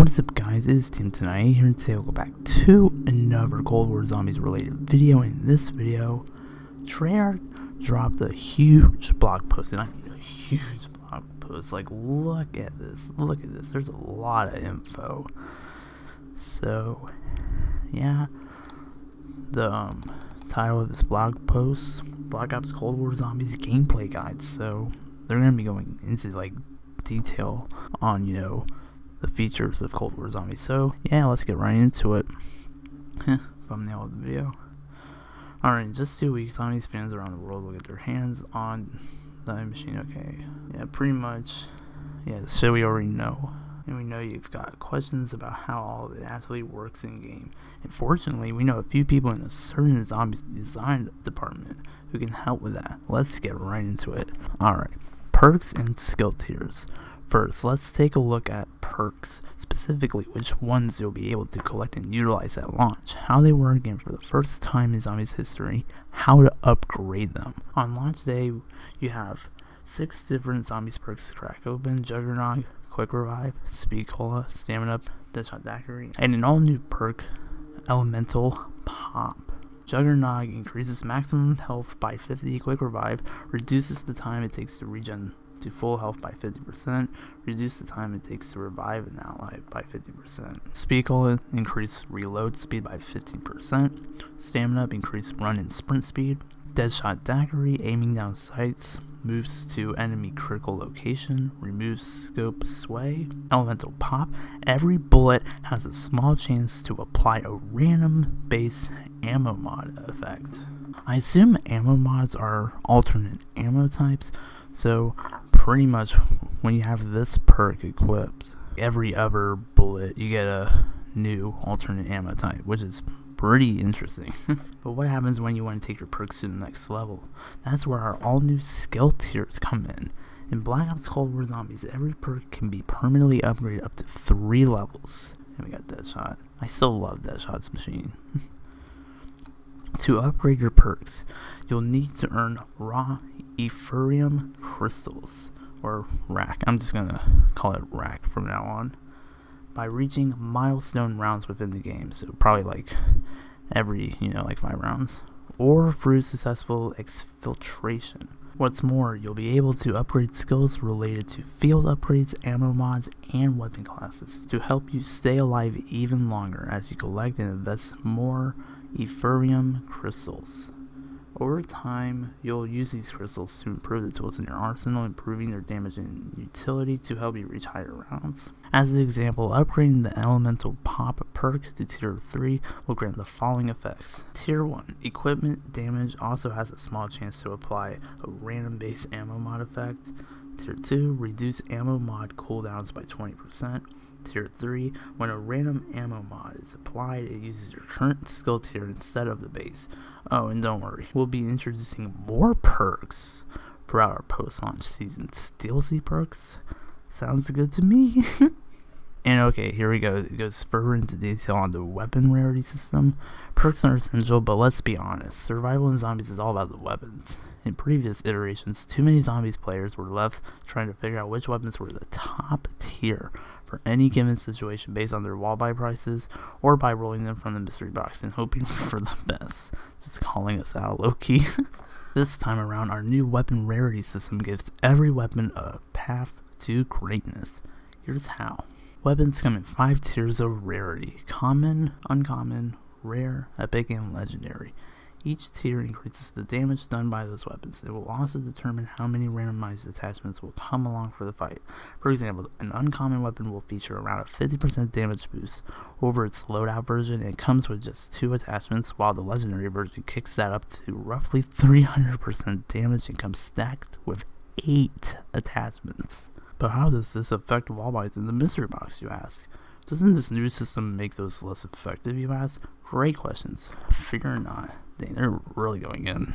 What is up, guys? It is TMTwoNineEight here, and today we'll go back to another Cold War Zombies related video. In this video, Treyarch dropped a huge blog post, and I mean a huge blog post. Like, look at this, there's a lot of info. So, yeah, the title of this blog post, Black Ops Cold War Zombies gameplay guide. So, they're going to be going into, like, detail on, the features of Cold War Zombies. So yeah, let's get right into it. Thumbnail of the video. Alright, in just 2 weeks, zombies fans around the world will get their hands on the machine. Okay, yeah, pretty much. Yeah, so we already know. And we know you've got questions about how all of it actually works in game. And fortunately, we know a few people in a certain zombies design department who can help with that. Let's get right into it. Alright, perks and skill tiers. First, let's take a look at perks, specifically which ones you'll be able to collect and utilize at launch, how they work, and for the first time in Zombies history, how to upgrade them. On launch day, you have 6 different Zombies perks to crack open: Juggernaut, Quick Revive, Speed Cola, Stamina Up, Deadshot Daiquiri, and an all-new perk, Elemental Pop. Juggernaut increases maximum health by 50, Quick Revive reduces the time it takes to regen to full health by 50%, reduce the time it takes to revive an ally by 50%. Speed Cola increase reload speed by 15%. Stamina Up increase run and sprint speed. Deadshot Daiquiri aiming down sights, moves to enemy critical location, removes scope sway. Elemental Pop, every bullet has a small chance to apply a random base ammo mod effect. I assume ammo mods are alternate ammo types, so pretty much when you have this perk equipped, every other bullet you get a new alternate ammo type, which is pretty interesting. But what happens when you want to take your perks to the next level? That's where our all new skill tiers come in. In Black Ops Cold War Zombies, every perk can be permanently upgraded up to 3 levels. And we got Deadshot. I still love Deadshot's machine. To upgrade your perks, you'll need to earn raw Ephorium crystals, or rack. I'm just gonna call it rack from now on, by reaching milestone rounds within the game. So probably like every, like 5 rounds, or through successful exfiltration. What's more, you'll be able to upgrade skills related to field upgrades, ammo mods, and weapon classes to help you stay alive even longer as you collect and invest more Ephorium crystals. Over time, you'll use these crystals to improve the tools in your arsenal, improving their damage and utility to help you reach higher rounds. As an example, upgrading the Elemental Pop perk to Tier 3 will grant the following effects. Tier 1, equipment damage also has a small chance to apply a random base ammo mod effect. Tier 2, reduce ammo mod cooldowns by 20%. Tier 3, when a random ammo mod is applied, it uses your current skill tier instead of the base. Oh, and don't worry, we'll be introducing more perks throughout our post-launch season. DLC perks? Sounds good to me. And okay, here we go. It goes further into detail on the weapon rarity system. Perks are essential, but let's be honest, survival in Zombies is all about the weapons. In previous iterations, too many Zombies players were left trying to figure out which weapons were the top tier for any given situation based on their wall buy prices, or by rolling them from the mystery box and hoping for the best. Just calling us out low-key. This time around, our new weapon rarity system gives every weapon a path to greatness. Here's how. Weapons come in 5 tiers of rarity: common, uncommon, rare, epic, and legendary. Each tier increases the damage done by those weapons. It will also determine how many randomized attachments will come along for the fight. For example, an uncommon weapon will feature around a 50% damage boost over its loadout version and comes with just 2 attachments, while the legendary version kicks that up to roughly 300% damage and comes stacked with 8 attachments. But how does this affect wall buys in the mystery box, you ask? Doesn't this new system make those less effective, you ask? Great questions. Figure not. Dang, they're really going in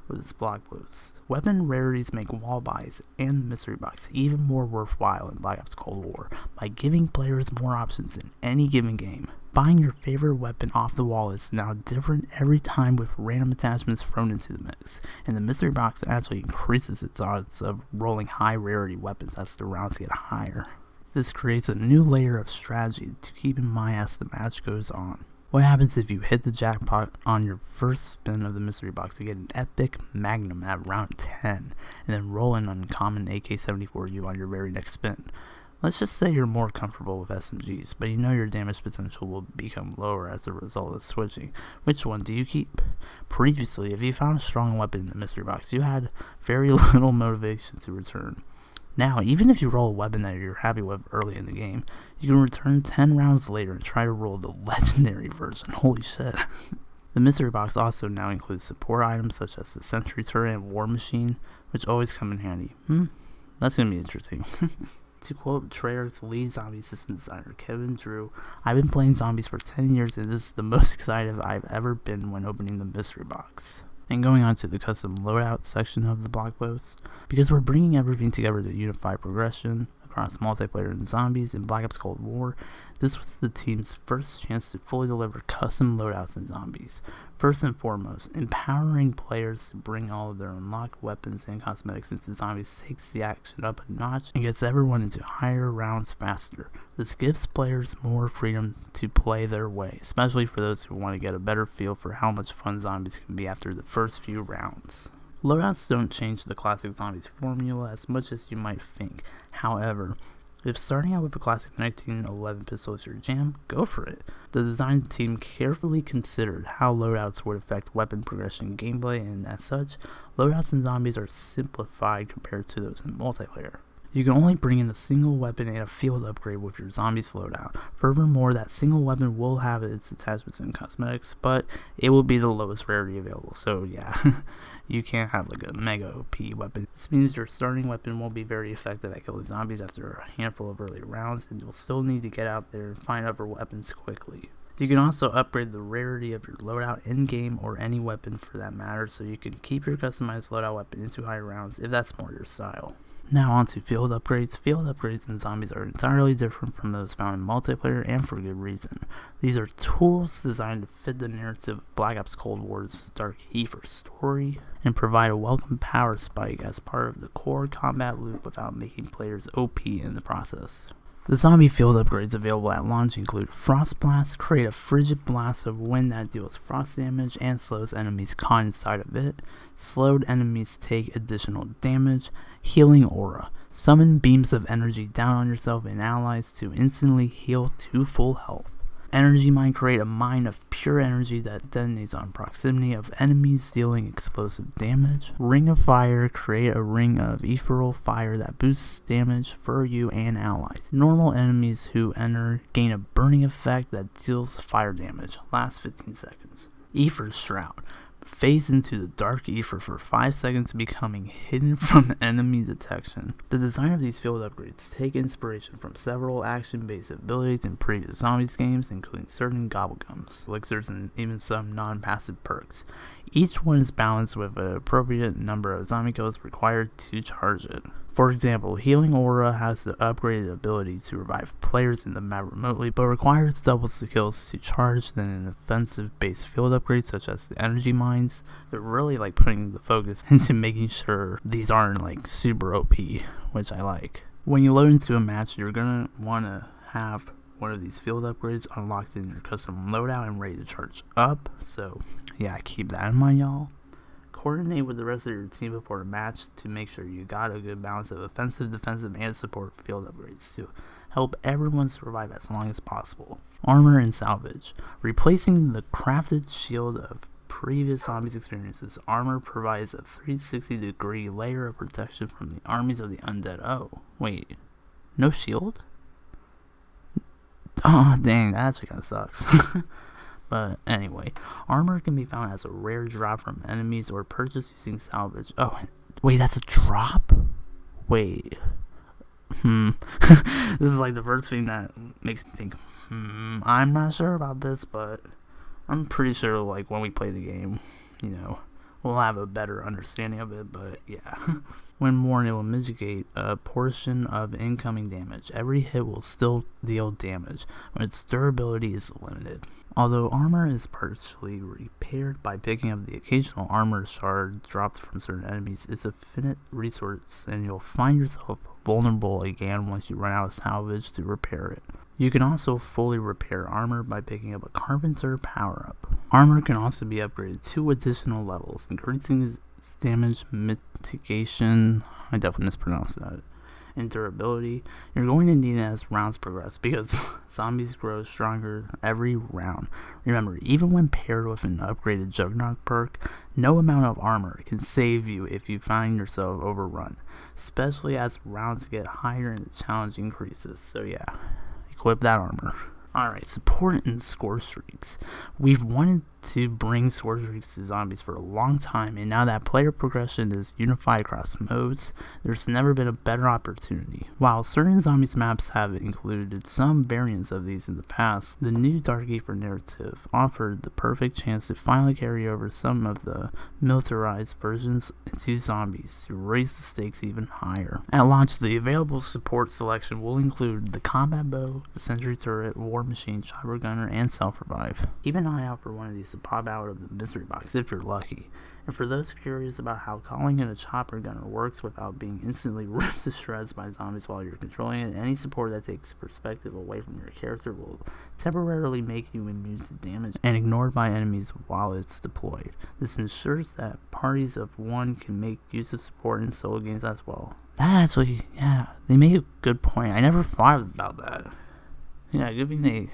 with this blog post. Weapon rarities make wall buys and the mystery box even more worthwhile in Black Ops Cold War by giving players more options in any given game. Buying your favorite weapon off the wall is now different every time, with random attachments thrown into the mix, and the mystery box actually increases its odds of rolling high rarity weapons as the rounds get higher. This creates a new layer of strategy to keep in mind as the match goes on. What happens if you hit the jackpot on your first spin of the mystery box to get an epic magnum at round 10, and then roll an uncommon AK-74U on your very next spin? Let's just say you're more comfortable with SMGs, but you know your damage potential will become lower as a result of switching. Which one do you keep? Previously, if you found a strong weapon in the mystery box, you had very little motivation to return. Now, even if you roll a weapon that you're happy with early in the game, you can return 10 rounds later and try to roll the legendary version. Holy shit. The mystery box also now includes support items such as the sentry turret and war machine, which always come in handy. That's gonna be interesting. To quote Treyarch's lead zombie system designer, Kevin Drew, "I've been playing zombies for 10 years and this is the most excited I've ever been when opening the mystery box." And going on to the custom loadout section of the blog post, because we're bringing everything together to unify progression across multiplayer and zombies in Black Ops Cold War, this was the team's first chance to fully deliver custom loadouts in zombies. First and foremost, empowering players to bring all of their unlocked weapons and cosmetics into zombies takes the action up a notch and gets everyone into higher rounds faster. This gives players more freedom to play their way, especially for those who want to get a better feel for how much fun zombies can be after the first few rounds. Loadouts don't change the classic zombies formula as much as you might think. However, if starting out with a classic 1911 pistol is your jam, go for it. The design team carefully considered how loadouts would affect weapon progression gameplay, and as such, loadouts in zombies are simplified compared to those in multiplayer. You can only bring in a single weapon and a field upgrade with your zombies loadout. Furthermore, that single weapon will have its attachments and cosmetics, but it will be the lowest rarity available, so yeah, you can't have like a mega OP weapon. This means your starting weapon won't be very effective at killing zombies after a handful of early rounds, and you'll still need to get out there and find other weapons quickly. You can also upgrade the rarity of your loadout in-game or any weapon for that matter, so you can keep your customized loadout weapon into higher rounds if that's more your style. Now on to field upgrades. Field upgrades in zombies are entirely different from those found in multiplayer, and for good reason. These are tools designed to fit the narrative of Black Ops Cold War's dark Heifer story and provide a welcome power spike as part of the core combat loop without making players OP in the process. The zombie field upgrades available at launch include Frost Blast, create a frigid blast of wind that deals frost damage and slows enemies caught inside of it. Slowed enemies take additional damage. Healing Aura, summon beams of energy down on yourself and allies to instantly heal to full health. Energy Mine, create a mine of pure energy that detonates on proximity of enemies, dealing explosive damage. Ring of Fire, create a ring of ethereal fire that boosts damage for you and allies. Normal enemies who enter gain a burning effect that deals fire damage, lasts 15 seconds. Ether Shroud, phase into the dark ether for 5 seconds, becoming hidden from enemy detection. The design of these field upgrades take inspiration from several action-based abilities in previous zombies games, including certain gobblegums, elixirs, and even some non-passive perks. Each one is balanced with an appropriate number of zombie kills required to charge it. For example, Healing Aura has the upgraded ability to revive players in the map remotely, but requires double the kills to charge than an offensive-based field upgrade such as the Energy Mines. They're really like putting the focus into making sure these aren't like super OP, which I like. When you load into a match, you're gonna want to have one of these field upgrades unlocked in your custom loadout and ready to charge up, so yeah, keep that in mind, y'all. Coordinate with the rest of your team before a match to make sure you got a good balance of offensive, defensive, and support field upgrades to help everyone survive as long as possible. Armor and Salvage. Replacing the crafted shield of previous zombies experiences, armor provides a 360-degree layer of protection from the armies of the undead. Oh, wait. No shield? Oh, dang, that actually kind of sucks. But anyway, armor can be found as a rare drop from enemies or purchased using salvage. Oh, wait, that's a drop? Wait. This is like the first thing that makes me think, I'm not sure about this, but I'm pretty sure like when we play the game, you know, we'll have a better understanding of it, but yeah. When worn, it will mitigate a portion of incoming damage. Every hit will still deal damage, but its durability is limited. Although armor is partially repaired by picking up the occasional armor shard dropped from certain enemies, it's a finite resource, and you'll find yourself vulnerable again once you run out of salvage to repair it. You can also fully repair armor by picking up a Carpenter power-up. Armor can also be upgraded 2 additional levels, increasing its damage mitigation, I definitely mispronounced that, and durability. You're going to need it as rounds progress because zombies grow stronger every round. Remember, even when paired with an upgraded Juggernaut perk, no amount of armor can save you if you find yourself overrun, especially as rounds get higher and the challenge increases. So yeah, equip that armor. Alright, support and score streaks. We've wanted to bring score streaks to zombies for a long time, and now that player progression is unified across modes, there's never been a better opportunity. While certain zombies maps have included some variants of these in the past, the new Dark Aether narrative offered the perfect chance to finally carry over some of the militarized versions into zombies to raise the stakes even higher. At launch, the available support selection will include the combat bow, the sentry turret, war machine, chopper gunner, and self-revive. Keep an eye out for one of these to pop out of the mystery box if you're lucky. And for those curious about how calling in a chopper gunner works without being instantly ripped to shreds by zombies while you're controlling it, any support that takes perspective away from your character will temporarily make you immune to damage and ignored by enemies while it's deployed. This ensures that parties of one can make use of support in solo games as well. That actually, yeah, they make a good point. I never thought about that. Yeah, good thing they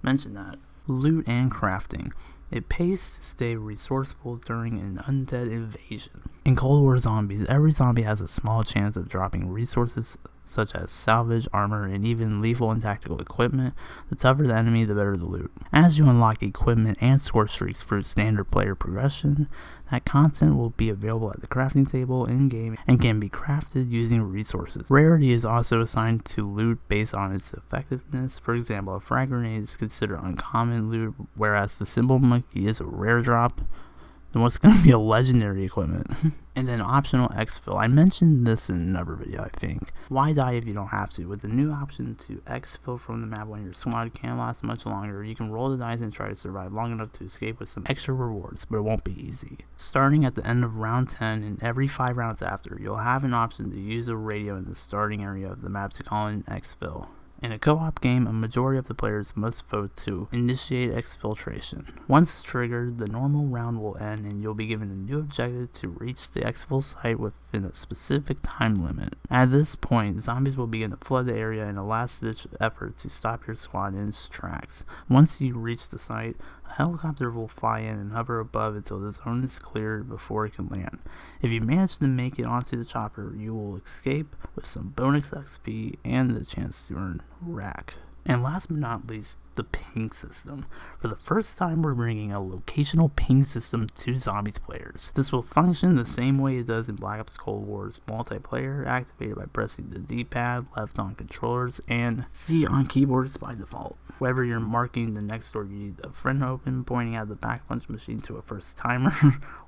mentioned that. Loot and crafting. It pays to stay resourceful during an undead invasion. In Cold War Zombies, every zombie has a small chance of dropping resources such as salvage, armor, and even lethal and tactical equipment. The tougher the enemy, the better the loot. As you unlock equipment and score streaks through standard player progression, that content will be available at the crafting table in-game and can be crafted using resources. Rarity is also assigned to loot based on its effectiveness. For example, a frag grenade is considered uncommon loot, whereas the Symbol Monkey is a rare drop. Then what's going to be a legendary equipment? And then optional exfil. I mentioned this in another video, I think. Why die if you don't have to? With the new option to exfil from the map when your squad can't last much longer, you can roll the dice and try to survive long enough to escape with some extra rewards, but it won't be easy. Starting at the end of round 10 and every 5 rounds after, you'll have an option to use a radio in the starting area of the map to call in exfil. In a co-op game, a majority of the players must vote to initiate exfiltration. Once triggered, the normal round will end and you'll be given a new objective to reach the exfil site within a specific time limit. At this point, zombies will begin to flood the area in a last-ditch effort to stop your squad in its tracks. Once you reach the site, a helicopter will fly in and hover above until the zone is cleared before it can land. If you manage to make it onto the chopper, you will escape with some bonus XP and the chance to earn rack. And last but not least, the ping system. For the first time, we're bringing a locational ping system to zombies players. This will function the same way it does in Black Ops Cold War's multiplayer, activated by pressing the D-pad, left on controllers, and C on keyboards by default. Whether you're marking the next door you need a friend open, pointing at the back punch machine to a first timer,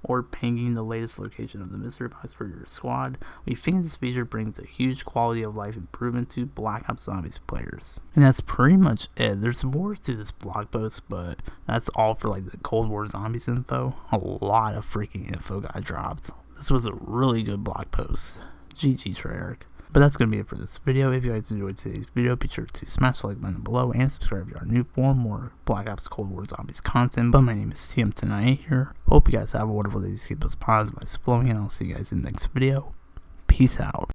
or pinging the latest location of the mystery box for your squad, we think this feature brings a huge quality of life improvement to Black Ops Zombies players. And that's pretty much it. There's more to this blog post, but that's all for like the Cold War Zombies info. A lot of freaking info got dropped. This was a really good blog post. GG Treyarch. But that's going to be it for this video. If you guys enjoyed today's video, be sure to smash the like button below and subscribe if you are new for more Black Ops Cold War Zombies content. But my name is TMTwoNineEight here. Hope you guys have a wonderful day. Keep those positive vibes flowing, and I'll see you guys in the next video. Peace out.